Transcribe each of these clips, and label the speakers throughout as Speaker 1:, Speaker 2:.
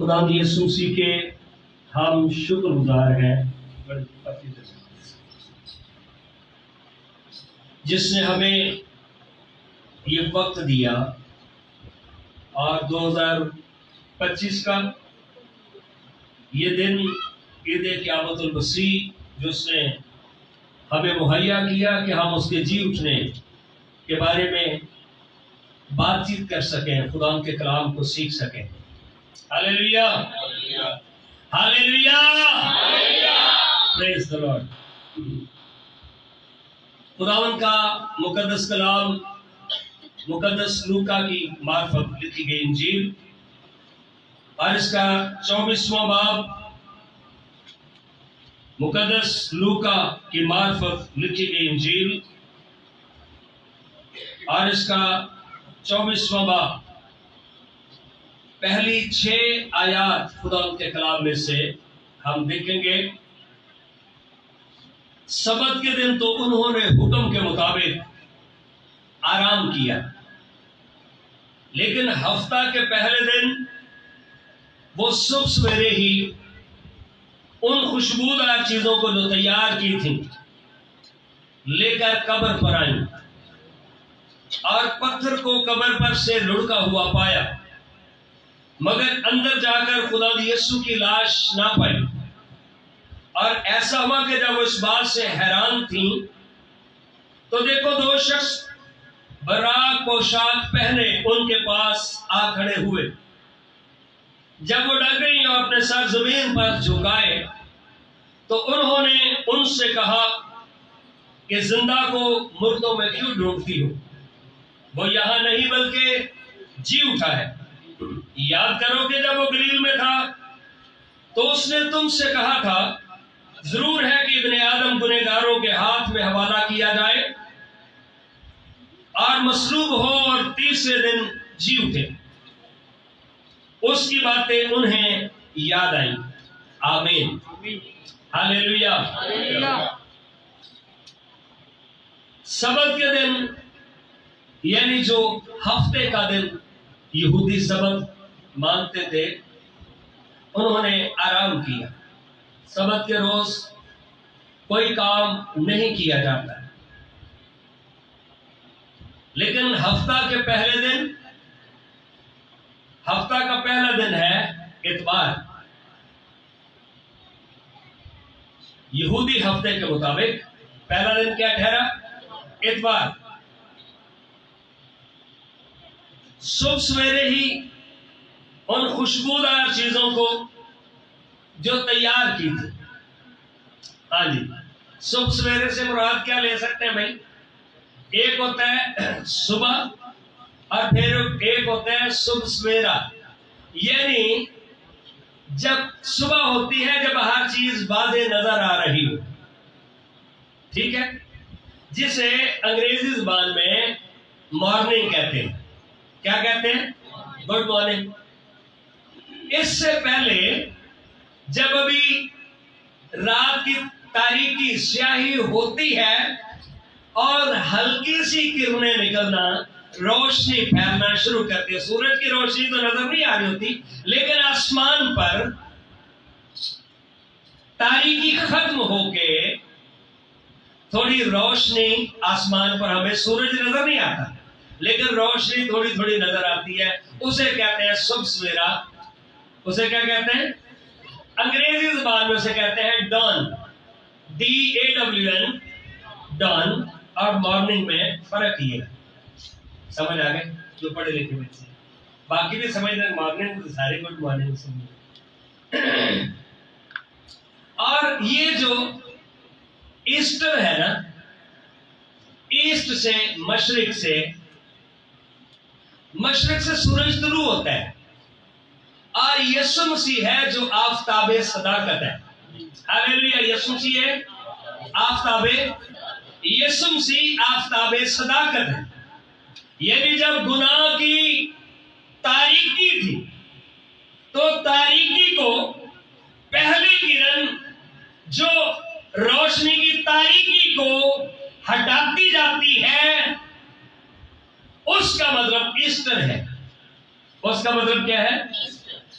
Speaker 1: खुदा यीशु मसीह के हम शुक्रगुजार हैं जिसने हमें ये वक्त दिया और 2025 का ये दिन ईद क़यामतुल मसीह जो उसने हमें मुहैया किया कि हम उसके जी उठने के बारे में बातचीत कर सकें, खुदा के कलाम को सीख सकें। Hallelujah, hallelujah, praise the Lord. खुदावन का मुकद्दस कलाम मुकद्दस लूका की मार्फत लिखी गई इंजील और इसका 24वां बाब मुकद्दस लूका की मार्फत लिखी गई इंजील और इसका 24वां बाब पहली 6 आयात खुदा के कलाम में से हम देखेंगे। सबत के दिन तो उन्होंने हुक्म के मुताबिक आराम किया, लेकिन हफ्ता के पहले दिन वो सुबह सवेरे ही उन खुशबूदार चीजों को जो तैयार की थी लेकर कब्र पर आई और पत्थर को कब्र पर से लुढ़का हुआ पाया, मगर अंदर जाकर खुदा यीशु की लाश ना पाई। और ऐसा हुआ कि जब वो इस बात से हैरान थी तो देखो 2 शख्स बराक पोशाक पहने उनके पास आ खड़े हुए। जब वो डर गई और अपने सर जमीन पर झुकाए तो उन्होंने उनसे कहा कि जिंदा को मुर्दों में क्यों ढूंढती हो, वो यहां नहीं बल्कि जी उठा है। याद करो कि जब वो गलील में था तो उसने तुमसे कहा था, जरूर है कि इब्ने आदम गुनहगारों के हाथ में हवाला किया जाए और मसलूब हो और तीसरे दिन जी उठे। उसकी बातें उन्हें याद आई। आमीन, हालेलुया। सबत के दिन यानी जो हफ्ते का दिन यहूदी सबत मानते थे, उन्होंने आराम किया। सबत के रोज कोई काम नहीं किया जाता, लेकिन हफ्ता का पहला दिन है इतवार। यहूदी हफ्ते के मुताबिक पहला दिन क्या ठहरा? इतवार। सुबह सवेरे ही उन खुशबूदार चीजों को जो तैयार की थी, हाँ जी, सुबह सवेरे से मुराद क्या ले सकते हैं भाई? एक होता है सुबह और फिर एक होता है सुबह सवेरा, यानी जब सुबह होती है, जब हर चीज वाज़ेह नजर आ रही हो, ठीक है, जिसे अंग्रेजी जुबान में मॉर्निंग कहते हैं। क्या कहते हैं? Good morning. इससे पहले जब अभी रात की तारीकी स्याही होती है और हल्की सी किरणें निकलना, रोशनी फैलना शुरू करती है। सूरज की रोशनी तो नजर नहीं आ रही होती, लेकिन आसमान पर तारीकी खत्म होके थोड़ी रोशनी आसमान पर, हमें सूरज नजर नहीं आता लेकिन रोशनी थोड़ी थोड़ी नजर आती है, उसे कहते हैं सुबह सवेरा। उसे क्या कहते हैं? अंग्रेजी जुबान में उसे कहते हैं डॉन, DAWN, डॉन। और मॉर्निंग में फर्क ही है। समझ आ गए जो पढ़े लिखे बच्चे? बाकी भी समझ रहे, मॉर्निंग सारे गुड मॉर्निंग समझ। और ये जो ईस्टर है ना, ईस्ट से मशरिक से सूरज तुलू होता है और यीशु मसीह है जो आफताबे सदाकत है। हालेलुया। यीशु मसीह है आफताबे, यीशु मसीह आफताबे सदाकत है। यानी जब गुनाह की तारीकी थी तो तारीकी को पहली किरण जो रोशनी की तारीकी को हटाती जाती है, उसका मतलब ईस्टर है। उसका मतलब क्या है?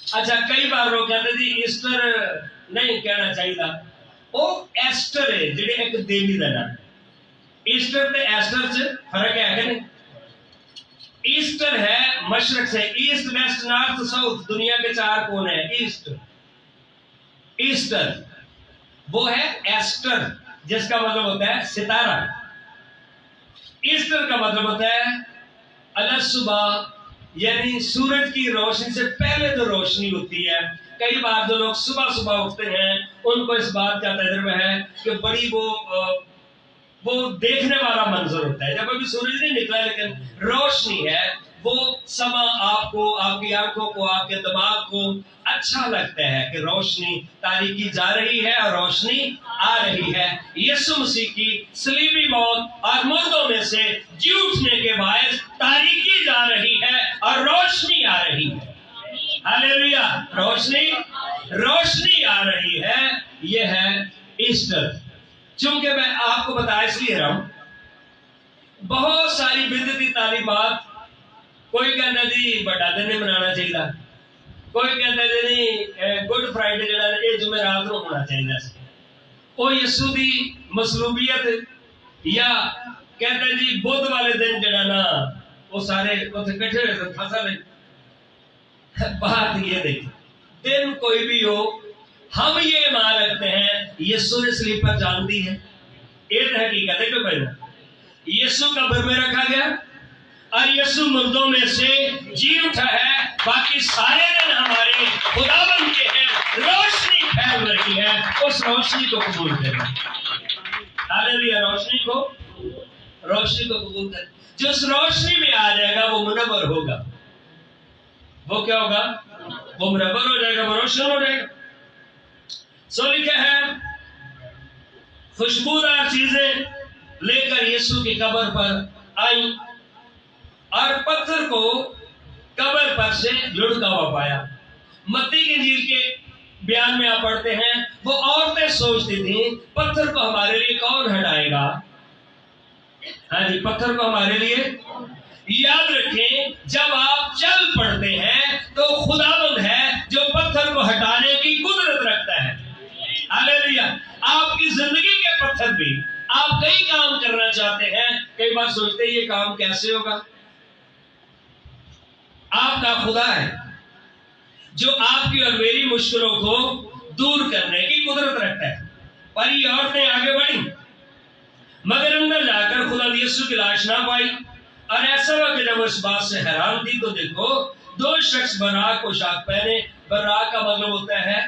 Speaker 1: अच्छा, कई बार लोग कहते जी ईस्टर नहीं कहना चाहिए, वो एस्टर है जिहड़ी एक देवी का नाम। ईस्टर ते एस्टर च फर्क है कि नहीं? ईस्टर है मशरक से, ईस्ट वेस्ट नॉर्थ साउथ, दुनिया के 4 कोने हैं। ईस्टर वो है एस्टर, जिसका मतलब होता है सितारा। ईस्टर का मतलब होता है अलग सुबह, यानी सूरज की रोशनी से पहले जो रोशनी होती है। कई बार जो लोग सुबह सुबह उठते हैं उनको इस बात का तजुर्बा है कि बड़ी वो देखने वाला मंजर होता है। जब अभी सूरज नहीं निकला लेकिन रोशनी है, वो समा आपको, आपकी आंखों को, आपके दिमाग को अच्छा लगता है कि रोशनी तारीकी जा रही है और रोशनी आ रही है। यीशु मसीह की सलीबी मौत और मुर्दों में से जी उठने के बाद तारीकी जा रही है और रोशनी आ रही है। हालेलुया, रोशनी आ रही है। यह है ईस्टर। चूंकि मैं आपको बताया इसलिए रहा हूं, बहुत सारी बिदअती तालीमात, कोई कहता जी बड़ा दिन नहीं मनाना चाहिए, कोई कहता जी नहीं गुड फ्राइडे जो ये जुमेरात को होना चाहिए, वो यीशु की मसलूबियत, या कहते जी बुध वाले दिन जड़ा ना वो सारे इकट्ठे हुए फसल। बात ये देखिए, दिन कोई भी हो, हम ये मान रखते हैं यीशु ने सलीब पर जान दी है। ये तो हकीकत है। क्यों पहले यीशु कब्र में रखा गया और यीशु मुर्दों में से जी उठा है। बाकी सारे दिन हमारे खुदाबंद के हैं, रोशनी फैल रही है, उस रोशनी को कबूल करें। हालेलुया, रोशनी को कबूल करें। जो उस रोशनी में आ जाएगा वो मुनव्वर होगा। वो क्या होगा? वो मुनव्वर हो जाएगा, वो रोशन हो जाएगा। सो लिखा है, खुशबूदार चीजें लेकर यीशु की कब्र पर आई और पत्थर को कब्र पर से लुढ़का हुआ पाया। मत्ती की इंजील के बयान में आप पढ़ते हैं, वो औरतें सोचती थी पत्थर को हमारे लिए कौन हटाएगा। हाँ जी, पत्थर को हमारे लिए। याद रखें, जब आप चल पड़ते हैं तो खुदावंद है जो पत्थर को हटाने की कुदरत रखता है। हालेलुया। आपकी जिंदगी के पत्थर भी, आप कई काम करना चाहते हैं, कई बार सोचते हैं ये काम कैसे होगा। आपका खुदा है जो आपकी और मेरी मुश्किलों को दूर करने की कुदरत रखता है। पर ये औरतें आगे बढ़ी, मगर अंदर जाकर खुदा यीशु की लाश ना पाई। और ऐसा हुआ कि जब उस बात से हैरान थी तो देखो, 2 शख्स बराक पोशाक पहने। बराक का मतलब होता है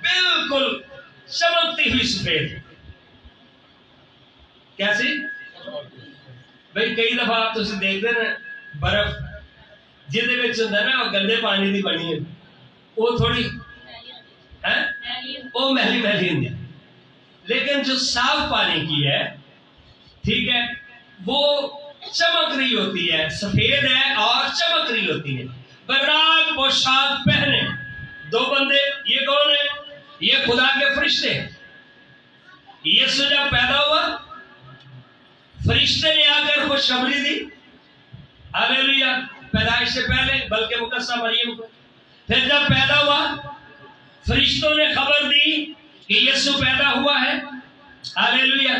Speaker 1: बिल्कुल चमकती हुई सफेद। कैसी भाई? कई दफा आप तुम देखते ना बर्फ जिहदे विच हुंदा ना गंदे पानी की बनी है, वो थोड़ी है वो मैली हुंदी है। लेकिन जो साफ पानी की है, ठीक है, वो चमक रही होती है, सफेद है और चमक रही होती है। बराक पोशाक पहने 2 बंदे, ये कौन है? ये खुदा के फरिश्ते। यीशु जब पैदा हुआ, फरिश्ते ने आकर खुशखबरी दी। हालेलुया, पैदाइश से पहले, बल्कि मुकद्दसा मरियम को। फिर जब पैदा हुआ, फरिश्तों ने खबर दी कि यीशु पैदा हुआ है। हालेलुया।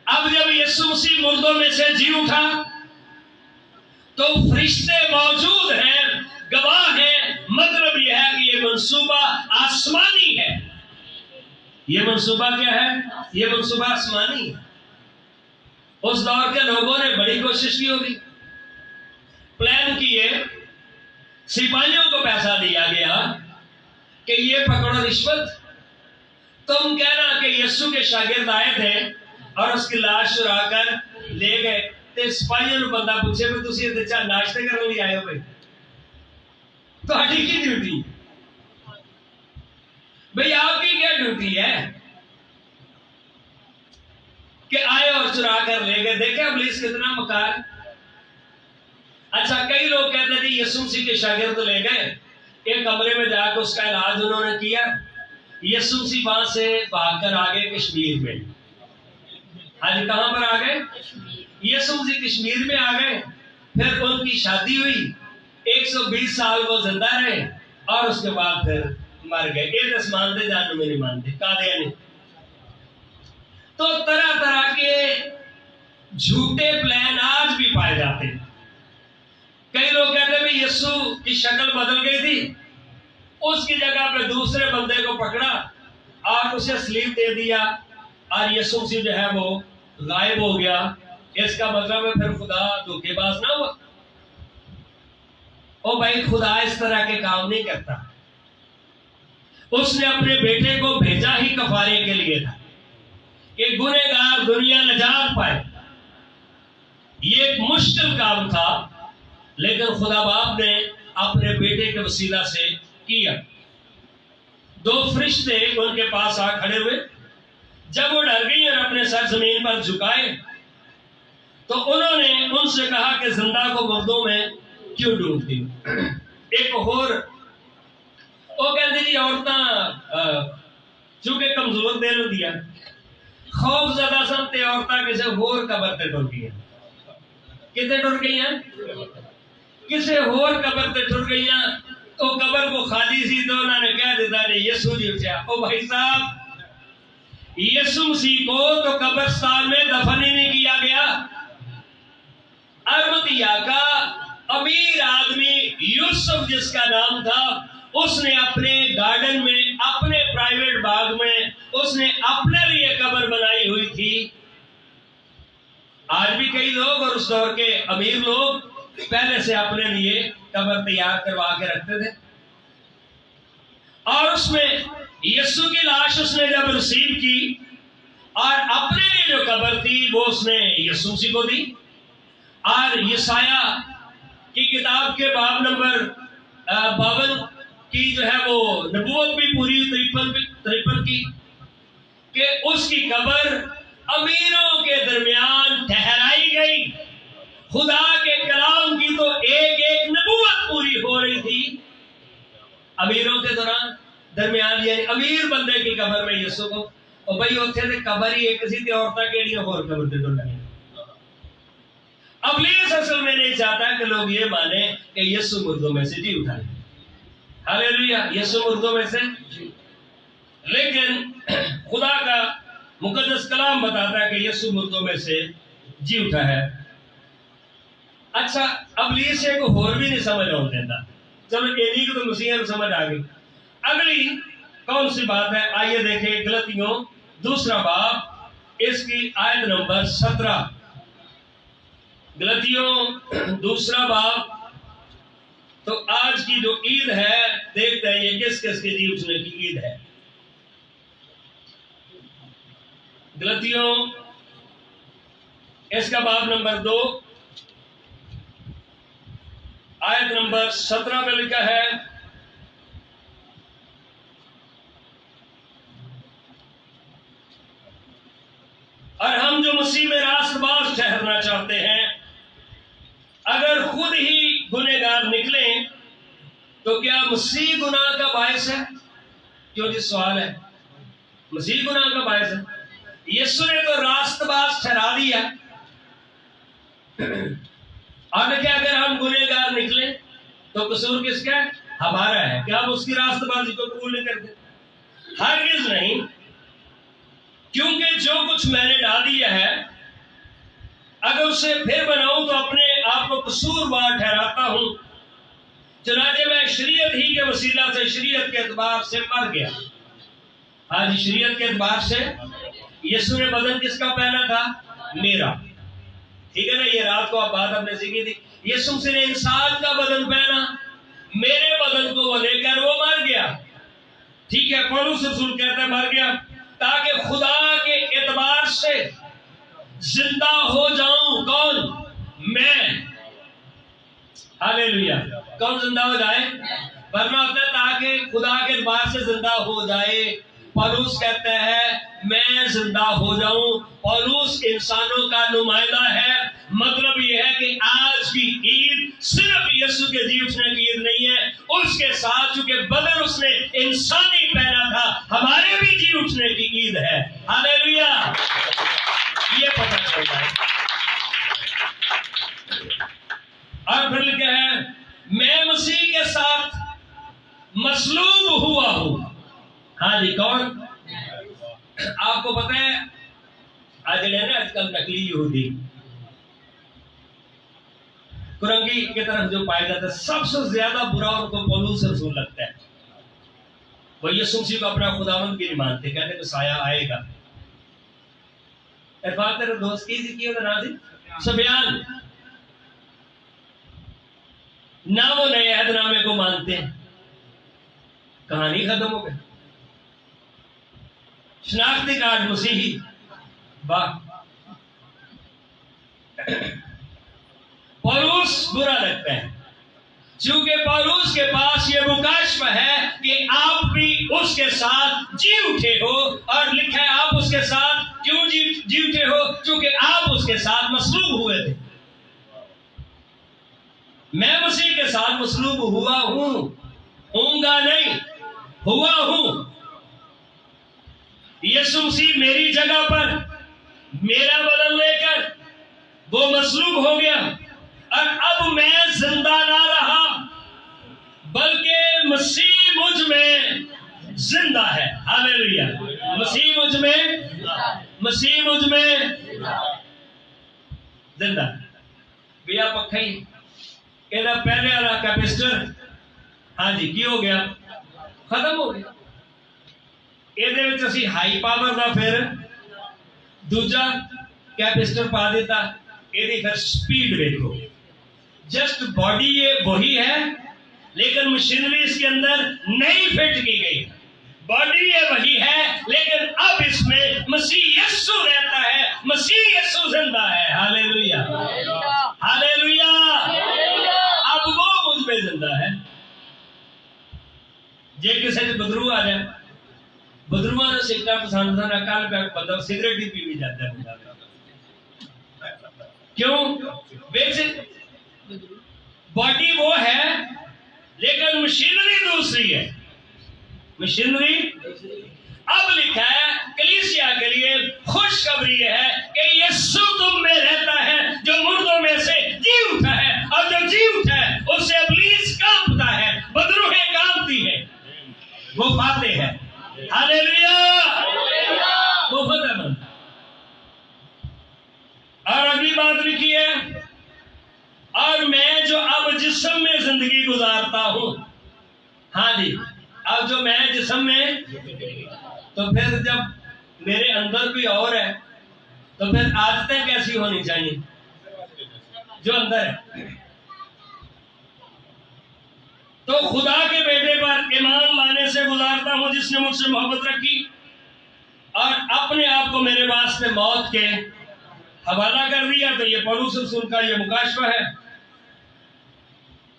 Speaker 1: अब जब यीशु मसीह मुर्दों में से जी उठा तो फरिश्ते मौजूद हैं, गवाह हैं। मतलब यह है कि ये मंसूबा आसमानी है। ये मंसूबा क्या है? ये मंसूबा आसमानी है। उस दौर के लोगों ने बड़ी कोशिश की होगी, प्लान किए, सिपाहियों को पैसा दिया गया कि ये पकड़ो रिश्वत, तुम कहना कि यीशु के शागिर्द आए थे और उसकी लाश चुराकर ले गए। तो सिपाहियों ने बंदा पूछे भी तुसी इत्थे चा नाश्ते करने लिए आए हो भाई? ਤੁਹਾਡੀ की ड्यूटी भाई? आपकी क्या ड्यूटी है कि आए और चुरा कर ले गए? देखे इब्लीस कितना मकार। अच्छा, कई लोग कहते थे यीशु मसीह के शागिर्द ले गए, एक कमरे में जाकर उसका इलाज उन्होंने किया। यीशु मसीह वहां से भागकर आ गए कश्मीर में। आज कहां पर आ गए? यीशु मसीह कश्मीर में आ गए। फिर उनकी शादी हुई, 120 साल वो जिंदा रहे और उसके बाद फिर मर गए। ये दस मानते जान में नहीं मानते कादियानी। तो तरह तरह के झूठे प्लान आज भी पाए जाते हैं। कई लोग कहते हैं भाई यीशु की शक्ल बदल गई थी, उसकी जगह पे दूसरे बंदे को पकड़ा और उसे स्लीप दे दिया और यीशु मसीह जो है वो गायब हो गया। इसका मतलब है फिर खुदा धोखेबाज ना हुआ। ओ भाई, खुदा इस तरह के काम नहीं करता। उसने अपने बेटे को भेजा ही कफारे के लिए था कि गुनहगार दुनिया नजात पाए। ये एक मुश्किल काम था, लेकिन खुदा बाप ने अपने बेटे के वसीला से किया। दो फरिश्ते उनके पास आ खड़े हुए। जब वो डर गई और अपने सर जमीन पर झुकाए तो उन्होंने उनसे कहा कि जिंदा को मुर्दों में क्यों डूबती। एक और वो कहते जी औरतां चूंकि कमजोर दिल दिया खौफ ज्यादा सन औरतां किसी होर कबर ते टुर गई। कितने टुर गई हैं? किसी होर कबर ते टुर गई। तो कबर को खाली सी तो उन्होंने कह दिया ने यीशु जी उठा। ओ भाई साहब, यीशु मसीह को तो कब्रिस्तान में दफन ही नहीं किया गया। अरमतिया का अमीर आदमी यूसुफ जिसका नाम था, उसने अपने गार्डन में, अपने प्राइवेट बाग में उसने अपने लिए कब्र बनाई हुई थी। आज भी कई लोग और उस दौर के अमीर लोग पहले से अपने लिए कब्र तैयार करवा के रखते थे और उसमें यीशु की लाश उसने जब रिसीव की और अपने लिए जो कब्र थी वो उसने यीशु मसीह को दी। और यशाया की किताब के बाब नंबर 52 की जो है वो नबूवत भी पूरी 53 की कि उसकी कब्र अमीरों के दरमियान ठहराई गई। खुदा के कलाम की तो एक एक नबूवत पूरी हो रही थी अमीरों के दरमियान, यानी अमीर बंदे की कब्र में यीशु को। और भाई उत्थे ते कब्र ही एक सी ते औरतां केड़ियां होर कब्र ते टुर गईयां। इब्लीस असल में नहीं चाहता कि लोग ये माने कि यीशु मुर्दों में से जी उठा है। हालेलुया, यीशु मुर्दों में से। लेकिन खुदा का मुकद्दस कलाम बताता है कि यीशु मुर्दों में से जी उठा है। अच्छा, इब्लीस को होर भी नहीं समझ आउन देता। चलो इन्हीं को तो मसीह समझ आ गई। अगली कौन सी बात है? आइए देखें गलतियों 2 बाब, इसकी आयत नंबर 17। गलतियों 2 बाब। तो आज की जो ईद है, देखते हैं ये किस किस के जी उठने की ईद है। गलतियों इसका बाब नंबर 2 आयत नंबर 17 में लिखा है, और हम जो मसीह में रास्तबाज ठहरना चाहते हैं, अगर खुद ही गुनहगार निकले तो क्या मसीह गुनाह का बायस है? क्यों जी सवाल है, मसीह गुनाह का बायस है? यीशु ने तो रास्तबाज ठहरा दिया। और क्या अगर हम गुनहगार निकले तो कसूर किसका है? हमारा है। क्या हम उसकी रास्तबाजी को कबूल नहीं करते? हरगिज़ नहीं, क्योंकि जो कुछ मैंने डाल दिया है अगर उसे फिर बनाऊं तो अपने आप को कसूरवार ठहराता हूं। चुनाचे मैं शरीयत ही के वसीला से, शरीयत के एतबार से मर गया। आज शरीयत के एतबार से यीशु ने बदन किसका पहना था? मेरा। ठीक है ना, ये रात को आप बात हमने सीखी थी। यीशु मसीह ने इंसान का बदन पहना, मेरे बदन को वो लेकर वो मर गया। ठीक है, पौलुस रसूल कहता है मर गया ताकि खुदा के एतबार से जिंदा हो जाऊं। कौन? मैं। हालेलुया। कौन जिंदा हो जाए? वरना होता है ताकि खुदा के एतबार से जिंदा हो जाए। पौलुस कहते हैं मैं जिंदा हो जाऊं। पौलुस इंसानों का नुमाइंदा है। मतलब यह है कि आज की ईद सिर्फ यीशु के जी उठने की ईद नहीं है, उसके साथ चूंकि बदन उसने इंसानी पहना था, हमारे भी जी उठने की ईद है। हालेलुया। ये पता चलता है। और फिर लिखा है मैं कौन? आपको पता है आज आजकल नकली यहूदी कुरंगी की तरफ जो पाया जाता है, सबसे ज्यादा बुरा उनको पौलुस रसूल लगता है। वो यीशु मसीह को अपना खुदावंद भी नहीं मानते, कहते मसीहा आएगा। बात तेरे दोस्त की नाजी सुफियान ना वो नए अहदनामे को मानते हैं, कहानी खत्म हो गई। शनाख्ती कार्ड मसीही, वाह। पौलुस बुरा लगता है क्योंकि पौलुस के पास ये मुकाशफा है कि आप भी उसके साथ जी उठे हो, और लिखा है आप उसके साथ क्यों जी उठे हो? क्योंकि आप उसके साथ मसलूब हुए थे। मैं मसीह के साथ मसलूब हुआ हूं, होऊंगा नहीं, हुआ हूं। यीशु मसीह मेरी जगह पर मेरा बदल लेकर वो मसलूब हो गया, और अब मैं जिंदा ना रहा बल्कि मसीह मुझ में जिंदा है। हालेलुया। मसीह मुझ में जिंदा। भैया पक्का ही कहना पहले वाला कैपेसिटर, हाँ जी, की हो गया, खत्म हो गया। ਇਹਦੇ ਵਿੱਚ ਅਸੀਂ ਹਾਈ ਪਾਵਰ ਦਾ ਫਿਰ दूजा कैपेसिटर पा देता। ਇਹਦੀ फिर स्पीड देखो, जस्ट बॉडी ये वही है लेकिन मशीनरी इसके अंदर नई फिट की गई। बॉडी ये वही है लेकिन अब इसमें मसीह यीशु रहता है, मसीह यीशु जिंदा है। Hallelujah, hallelujah. अब वो मुझ में जिंदा है। जे किसी ने बदरू आ जाए, बदरुआ ने सिगरेट पसंद था, कल बंदा सिगरेट ही पी भी जाता है। क्यों? बॉडी वो है लेकिन मशीनरी दूसरी है। मशीनरी अब लिखा है कलीसिया के लिए खुशखबरी है कि यीशु तुम में रहता है, जो मुर्दों में से जी उठा है, और जो जी उठा है उससे इब्लीस कांपता है, बदरूहें कांपती है, वो पाते हैं। हालेलुया, वो फतेहमंद। और अगली बात लिखी है, और मैं जो अब जिस्म में जिंदगी गुजारता हूं। हाँ जी, अब जो मैं जिस्म में, तो फिर जब मेरे अंदर भी और है तो फिर आदतें कैसी होनी चाहिए जो अंदर है। तो खुदा के बेटे पर ईमान लाने से गुजारता हूं जिसने मुझसे मोहब्बत रखी और अपने आप को मेरे वास्ते मौत के हवाला कर दिया। तो ये पौलुस रसूल का ये मुकाशफा है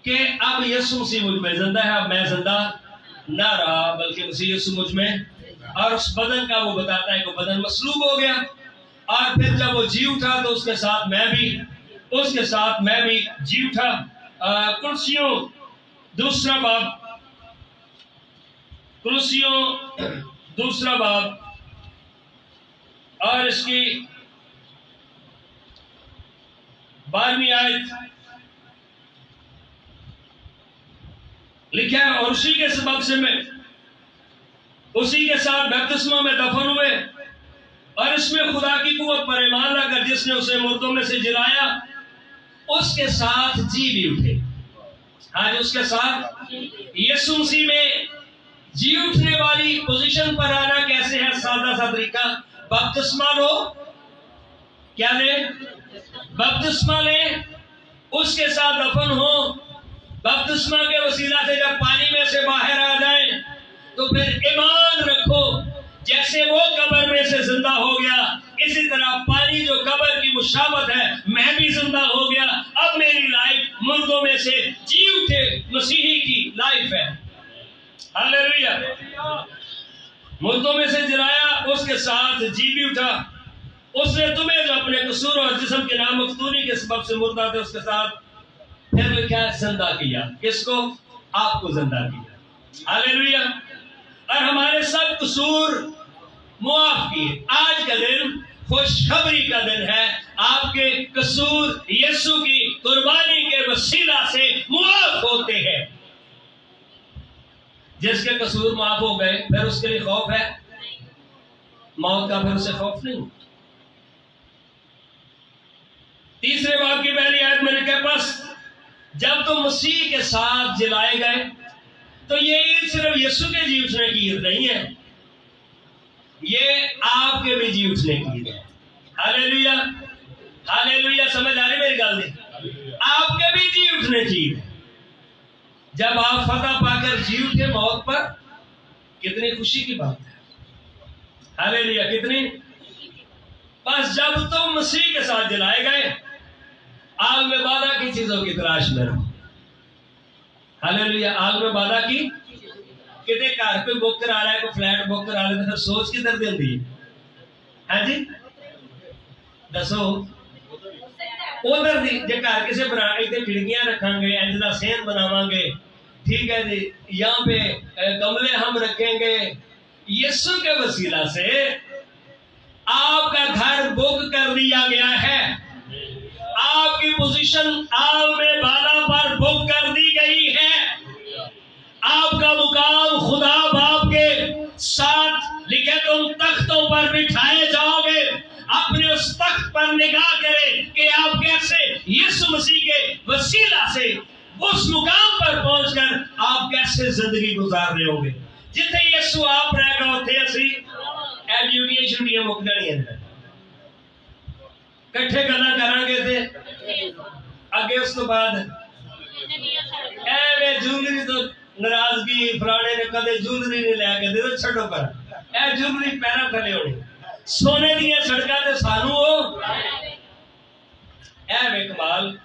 Speaker 1: कि अब यीशु मसीह मुझ में जिंदा है, अब मैं जिंदा ना रहा बल्कि मसीह यीशु मुझ में। और उस बदन का वो बताता है कि बदन मसलूब हो गया, और फिर जब वो जी उठा तो उसके साथ मैं भी जी उठा। कुर्सियों दूसरा बाब और इसकी 12वीं आयत लिखा है, और उसी के सबब से मैं उसी के साथ बपतिस्मा में दफन हुए, और इसमें खुदा की कुव्वत पर ईमान लाकर जिसने उसे मुर्दों में से जिलाया उसके साथ जी भी उठे। आज उसके साथ यीशु मसीह में जी उठने वाली पोजीशन पर आना कैसे है? सादा सा तरीका, बपतिस्मा लो, क्या ले? बपतिस्मा ले, उसके साथ दफन हो। बपतिस्मा के वसीला से जब पानी में से बाहर आ जाए तो फिर ईमान रखो जैसे वो कब्र में से जिंदा हो गया, इसी तरह पानी जो कब्र की मुशाबत है, मैं भी जिंदा हो गया। अब मेरी लाइफ मुर्दों में से जी उठे मसीही की लाइफ है। हालेलुया। मुर्दों में से जिलाया, उसके साथ जी भी उठा। उसने तुम्हें जो अपने कसूर और जिस्म के नामकसूरी के सबब से मुर्दा थे उसके साथ फिर लिखा जिंदा किया। किसको? आपको जिंदा किया। हालेलुया। और हमारे सब कसूर मुआफ किए। आज का दिन खुशखबरी का दिन है, आपके कसूर यीशु की कुर्बानी के वसीला से मुआफ होते हैं। जिसके कसूर माफ हो गए फिर उसके लिए खौफ है? मौत का फिर उसे खौफ नहीं। तीसरे बाब की पहली आयत में लिखा, बस जब तुम मसीह के साथ जिलाए गए, तो ये ईद सिर्फ यीशु के जी उठने की ईद नहीं है, ये आपके भी जी उठने की ईद है। Hallelujah, hallelujah. समझ आ रही मेरी गल नहीं? आपके भी जी उठने की ईद है। जब आप फतह पाकर जी उठे मौत पर, कितनी खुशी की बात है। हालेलुया, कितनी। बस जब तुम मसीह के साथ जिलाए गए, आग में वादा की चीजों की तलाश में रहो। हालेलुया, आग में वादा की। कितने घर पे बुक करा रहा है, कोई फ्लैट बुक करा रहा है, तो सोच किधर दी होंगी है जी? दसो उधर दी। जे घर किसी बना इतने खिड़कियां रखेंगे, इंज दा सेन बनावांगे, ठीक है जी, यहाँ पे गमले हम रखेंगे, यीशु के वसीला से आपका घर बुक कर दिया गया है। आपकी पोजीशन आग में बाला पर बुक कर दी गई है। आपका मुकाम खुदा बाप के साथ लिखे, तुम तख्तों पर बिठाए जाओगे। अपने उस तख्त पर निगाह करें कि आप कैसे यीशु मसीह के वसीला से उस मुकाम पर पहुंचकर आप कैसे जिंदगी गुजार रहे होंगे। जिथे यीशु आप रहेगा उथे असी ड्यूटियां छुट्टियां मुक जानियां। कट्ठे गल्लां करांगे ते अगे उस तो बाद एवे जूलरी तो नाराजगी, फलाने ने कदे जूलरी नहीं लैके दे, छड्डो पर ए जूलरी पैरां थले होनी। सोने दी सड़कां ते सानू ओ ए कमाल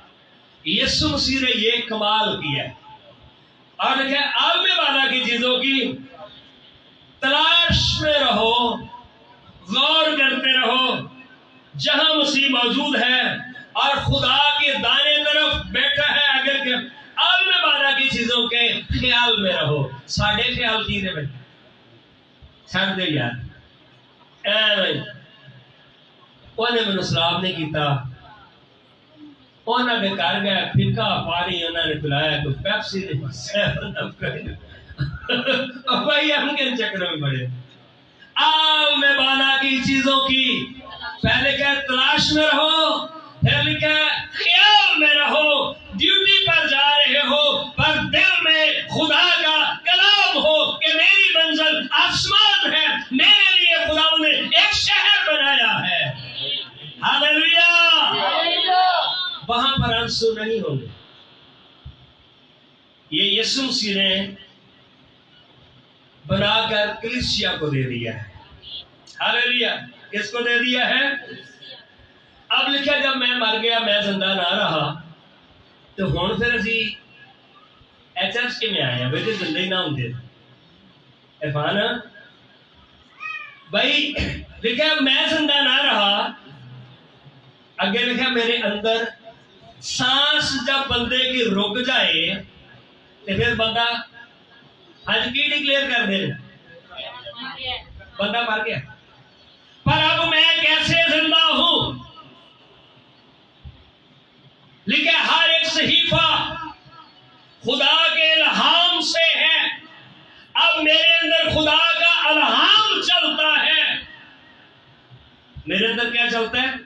Speaker 1: यीशु मसीह ने ये कमाल किया और लिखा, आग में वादा की चीजों की तलाश में रहो, गौर करते रहो। जहां मसीह मौजूद है और खुदा के दाने तरफ बैठा है, अगर के आग में वादा की चीजों के ख्याल में रहो। साढ़े ख्याल की ने भाई छड़ दे यार, उन्हें मैंने सलाम नहीं किया, उन्होंने घर गया फिका पानी उन्होंने पिलाया, कोई पेप्सी नहीं भाई हम किन चक्कर में पड़े। आग में वादा की चीजों की पहले क्या तलाश में रहो, फिर क्या ख्याल में रहो। ड्यूटी पर जा रहे हो पर दिल में खुदा का कलाम हो कि मेरी मंजिल आसमान है, मेरे लिए खुदा ने एक शहर बनाया है। हालेलुया। वहां पर आंसू नहीं होंगे। ये यीशु मसीह ने बनाकर कलीसिया को दे दिया है। हालेलुया। किसको दे दिया है? अब लिखा, जब मैं मर गया, मैं जिंदा ना रहा, तो हुण फिर असी चर्च किवें आए हैं? बेटे जिंदा ही ना होंदे इरफान भाई। लिखा मैं जिंदा ना रहा, अगे लिखा मेरे अंदर सांस जब बंदे की रुक जाए तो फिर बंदा आज की डिक्लेयर कर दे, बंदा मर गया। पर अब मैं कैसे जिंदा हूं? लिखा हर एक सहीफा खुदा के इल्हाम से है। अब मेरे अंदर खुदा का इल्हाम चलता है। मेरे अंदर क्या चलता है?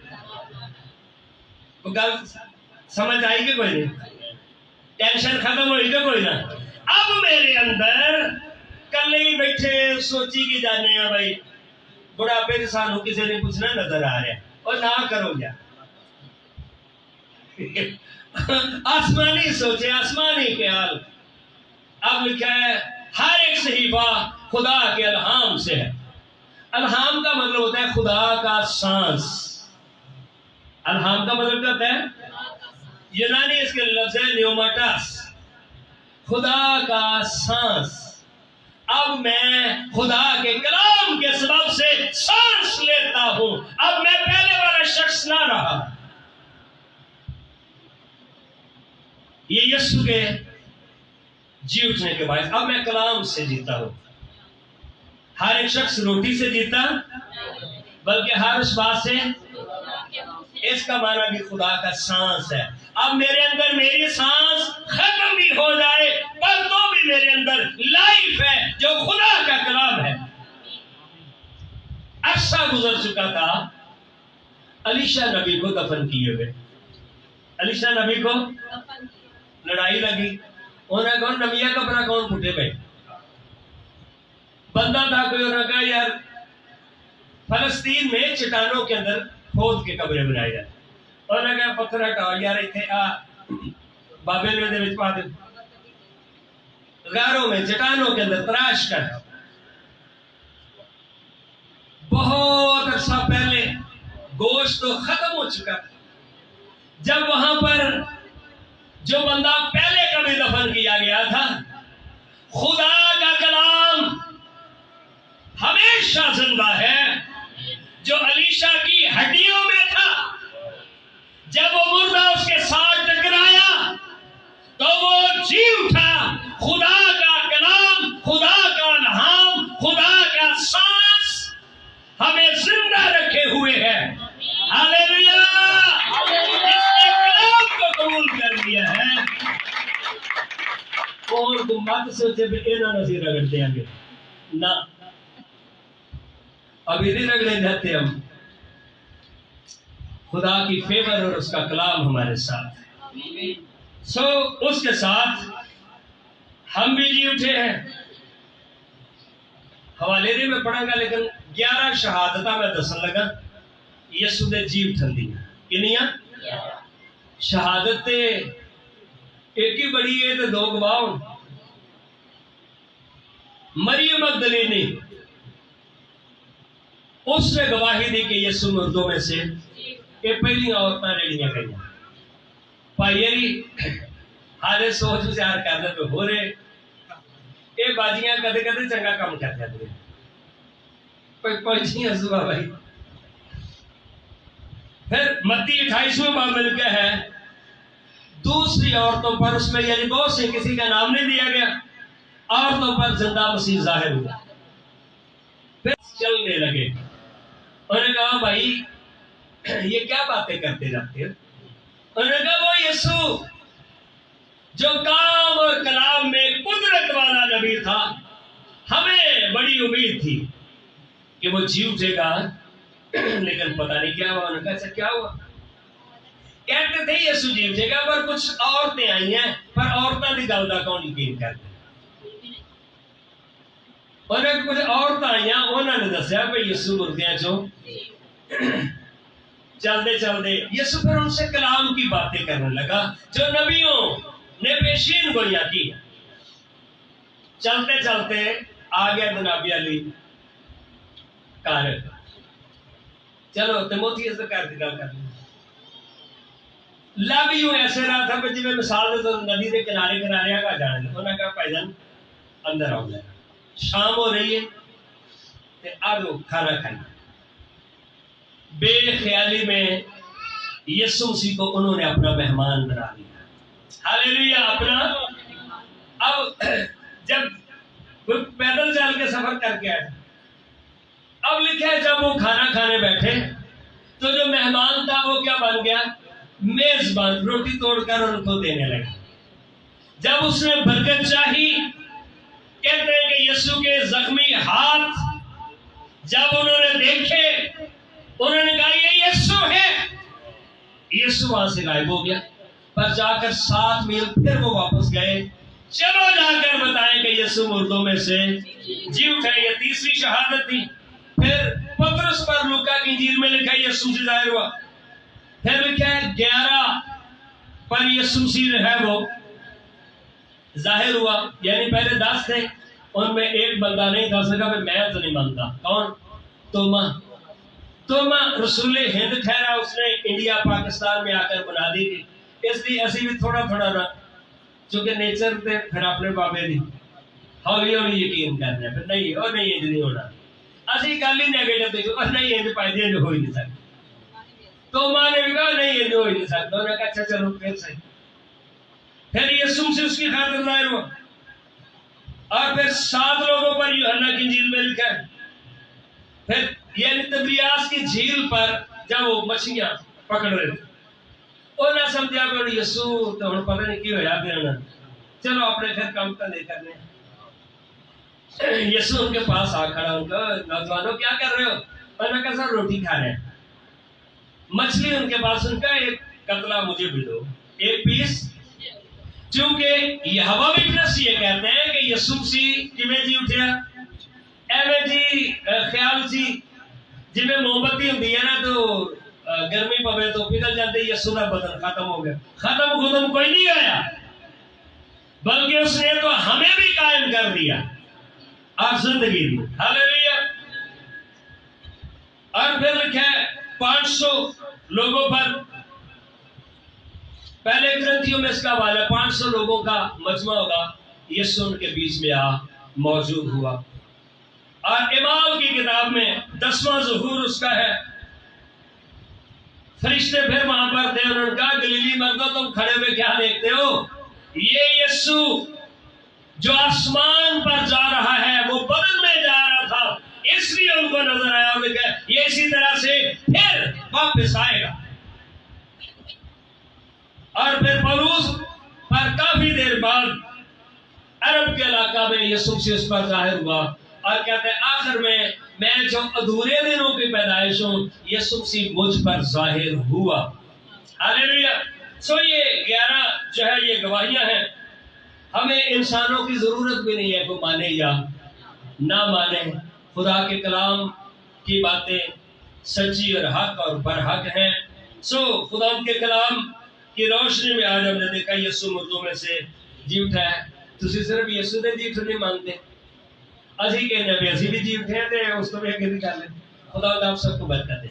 Speaker 1: तो गल समझ आई कि कोई नहीं? टेंशन खत्म हुई तो कोई ना। अब मेरे अंदर कल ही बैठे सोची की जाने हैं भाई, बुढ़ापे से सानू किसी ने पूछना नजर आ रहा है, और ना करो यार आसमानी सोचे, आसमानी ख्याल। अब लिखा है हर एक सहीफा खुदा के इल्हाम से है। इल्हाम का मतलब होता है खुदा का सांस। इल्हाम का मतलब क्या होता है? यूनानी इसके लफ्ज है न्यूमाटस, खुदा का सांस। अब मैं खुदा के कलाम के सबब से सांस लेता हूं। अब मैं पहले वाला शख्स ना रहा। ये यीशु के जी उठने के बाद अब मैं कलाम से जीता हूं। हर एक शख्स रोटी से जीता, बल्कि हर उस बात से। इसका माना भी खुदा का सांस है। अब मेरे अंदर मेरी सांस खत्म भी हो जाए पर तो भी मेरे अंदर लाइफ है जो खुदा का कलाम है। अब अरसा गुजर चुका था, अलीशा नबी को दफन किए हुए। अलीशा नबी को लड़ाई लगी, उन्हें कौन नबिया कपड़ा कौन फुटे पे बंदा था कोई, उन्होंने कहा यार फलस्तीन में चट्टानों के अंदर खोद के कब्रें बनाए जाते, उन्होंने कहा पत्थर हटाओ यार इतने आ बाबे में पा दो, गारों में चट्टानों के अंदर तराश कर। बहुत अर्सा पहले गोश्त तो खत्म हो चुका था, जब वहां पर जो बंदा पहले कभी दफन किया गया था, खुदा का कलाम हमेशा जिंदा है, जो अलीशा की हड्डियों में था। जब वो मुर्दा उसके साथ टकराया तो वो जी उठा। खुदा का कलाम, खुदा का इल्हाम, खुदा का सांस हमें जिंदा रखे हुए है। हालेलुया, इसने कलाम को कबूल कर लिया है। और तुम मत सोचे भी इन्होंने से रगड़ देंगे ना, अभी नहीं रगड़े जाते हम। खुदा की फेवर और उसका कलाम हमारे साथ है। सो उसके साथ हम भी जी उठे हैं। हवाले में पढ़ांगा, लेकिन 11 शहादता में दसन लगा यसु ने जी उठन दी। किनिया शहादत एक ही बड़ी है तो दो गवाह। मरियम मगदलीनी उसने गवाही दी कि यसु मुर्दों में से ये पहली औरतां रेड़ियां गई। भाई हारे सोच विचार करने पे हो रहे ये बाजियां कदे कदे चंगा काम कर जाते हैं सुबह भाई। फिर मत्ती 28वें बाब में लिखा है दूसरी औरतों पर, उसमें यानी बहुत से किसी का नाम नहीं दिया गया, औरतों पर जिंदा मसीह जाहिर हुआ। फिर चलने लगे। उन्होंने कहा भाई ये क्या बातें करते जाते हो? उन्होंने कहा वो यीशु जो काम और कलाम में कुदरत वाला नबी था, हमें बड़ी उम्मीद थी कि वो जी उठेगा, लेकिन पता नहीं क्या हुआ। उन्होंने कहा अच्छा क्या हुआ? कहते थे यीशु जी उठेगा, पर कुछ औरतें आई हैं, पर औरतां की गल का कौन यकीन करते? उन्हें कुछ औरत आई, उन्होंने दसिया भाई यीशु मुर्दियां चो चलते चलते यीशु फिर उनसे कलाम की बातें करने लगा जो नबियों ने पेशीन गोइयां की। चलते चलते आ गया जनाबी अली कार। चलो तिमोथियस से कर दी गल कर लग यूं ऐसे रहा था कि जिਵੇਂ मिसाल दे तो नदी के किनारे किनारे आगा जाने। उन्होंने कहा भाईजान अंदर आओ, जाए शाम हो रही है ते आ दो खाना खाना। बेख्याली में यीशु मसीह को उन्होंने अपना मेहमान बना लिया। हालेलुया, अपना। अब जब पैदल चल के सफर करके आए, अब लिखा है जब वो खाना खाने बैठे तो जो मेहमान था वो क्या बन गया? मेजबान। रोटी तोड़कर उनको देने लगा। जब उसने बरकत चाही, कहते हैं कि यीशु के जख्मी हाथ जब उन्होंने देखे, उन्होंने कहा ये यीशु है। यीशु वहां से गायब हो गया। पर जाकर 7 मील फिर वो वापस गए। चलो जाकर बताएं कि यीशु मुर्दों में से जी उठा। ये तीसरी शहादत थी। फिर पतरस पर लूका की इंजील में लिखा यीशु से जाहिर हुआ। फिर लिखा है 11 पर यीशु मसीह है वो जाहिर हुआ। यानी पहले 10 थे, उनमें एक बंदा नहीं था। उसने कहा मैं तो नहीं मानता। कौन? तोमा रसूल हिंद ठहरा। उसने इंडिया पाकिस्तान में आकर बना दी थी। इसलिए असि भी थोड़ा थोड़ा ना, चूंकि नेचर थे फिर अपने बाबे दी हौली हौली यकीन करना। फिर नहीं और नहीं इंज नहीं होना। असि गल ही नेगेटिव देखो और नहीं इंज पाई हो ही नहीं सकती। तो मां ने भी कहा नहीं इंज हो ही नहीं सकता। उन्होंने कहा अच्छा चलो फिर सही। फिर यीशु से उसकी खातिर जाहिर हुआ। और फिर 7 लोगों पर यूहन्ना की इंजील में लिखा है। फिर यानी तिब्रियास की झील पर जब वो मछलियां पकड़ रहे थे, उन्हें समझा कि यीशु तो हम पता नहीं क्यों याद देना, चलो अपने फिर काम धंधे करने। यीशु उनके पास आ खड़ा, उनका नौजवानों क्या कर रहे हो? और मैं कैसा रोटी खा रहे हैं, मछली उनके पास, उनका एक कतला मुझे भी दो, एक पीस। क्योंकि यहोवा विटनेस ये कहते हैं कि यीशु मसीह किवें जी उठिया, एवें जी ख्याल सी जिवें मोमबत्ती हुंदी है ना, तो गर्मी पवे तो पिघल जाती, यीशु का बदन खत्म हो गया। खत्म कोई नहीं आया, बल्कि उसने तो हमें भी कायम कर दिया और जिंदगी दी। हालेलुया। और फिर लिखा है 500 लोगों पर, पहले ग्रंथियों में इसका हवाला, 500 लोगों का मजमा होगा, यीशु उनके बीच में मौजूद हुआ। और इमाल की किताब में 10वां ज़ुहूर उसका है। फरिश्ते फिर वहां पर थे, उन्होंने कहा गलीली मर्दों तुम खड़े हुए क्या देखते हो, ये यीशु जो आसमान पर जा रहा है वो बदन में जा रहा था, इसलिए उनको नजर आया। उन्होंने कहा ये इसी तरह से फिर वापस आएगा। और फिर पौलुस पर काफी देर बाद अरब के इलाका में यीशु मसीह उस पर जाहिर हुआ और कहते हैं आखिर में मैं जो अधूरे दिनों की पैदाइश हूं, यीशु मसीह मुझ पर जाहिर हुआ। हालेलुया। सो ये 11 जो है ये गवाहियां हैं। हमें इंसानों की जरूरत भी नहीं है को माने या ना माने, खुदा के कलाम की बातें सच्ची और हक और बरहक हैं। सो खुदा के कलाम की रोशनी में आज हमने देखा यीशु मुर्दों में से जी उठा है। तुसी सिर्फ यीशु ने जी उठने मानते, असी कहने भी असी भी जी उठे हैं, तो उसको भी अगे भी कर ले। खुदा आप सबको बरकत दे।